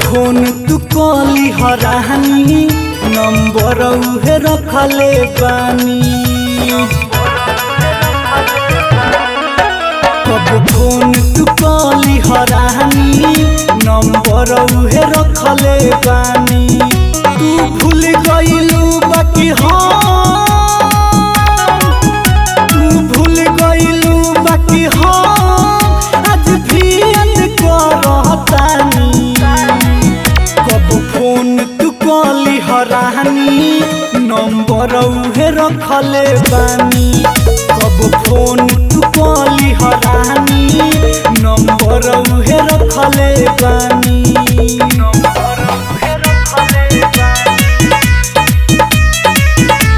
Phone तू कली हरानी नंबर उहे रखले बानी। कब फोन तू कली हरानी नंबर उहे रखले बानी। तू भूल गइलू बाकी तू भूल गइलू बाकी आज भी याद करतानी। कब फोन तू कली हरानी नंबर उहे रखले बानी। कब फोन तू कली हरानी नंबर उहे रखले बानी।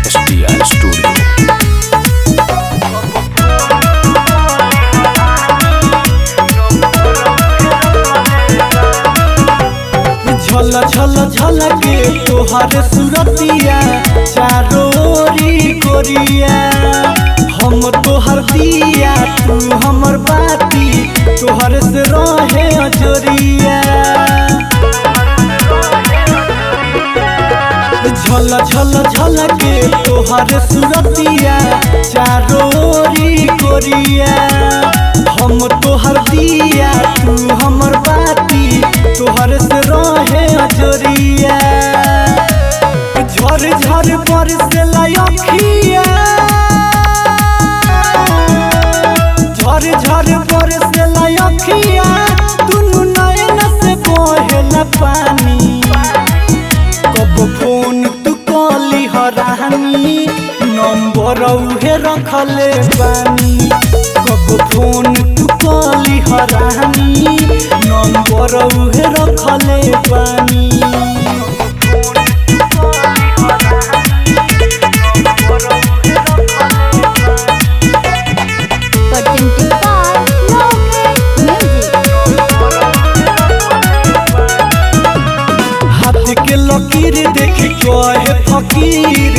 STR Studio। झल झल झल के तोहर सूरतिया चारों ओरी गोरिया। हम तोहर दिया तू हमर बाती तोहर से रहे अजोरिया। झल झल झल के तोहर सूरतिया चारों ओरी गोरिया। हम तोहर दिया तू हमर बाती तोहर से रहे अजोरिया। झर झर पर से लायखिया झर झर पर से लायखिया दुनु नयन से बहेला पानी। कब फोन तू कली हरानी नंबर उहे रखले बानी। कब फोन तू कली हरानी नंबर उहे रखले बानी। हाथ के लकीर देख कहे फकीर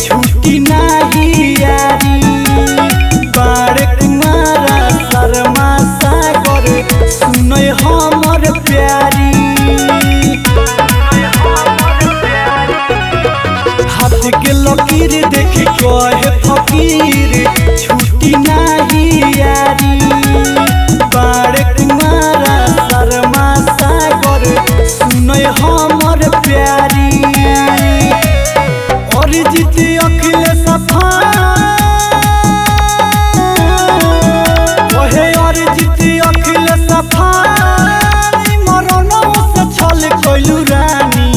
छुट्टी नाही यारी। बारे कुमारा शर्मा सागर सुनय हमर प्यारी। हाथ के लकीर देख कहे फकीर छुट्टी नाही यारी। बारे कुमारा शर्मा सागर सुनय हमर प्यारी। और जीती अखिलेश ओहे और जीती अखिलेश मरण से छल कइलू रानी।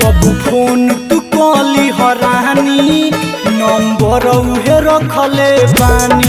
कब फोन तू कली हरानी नंबर उहे रखले बानी।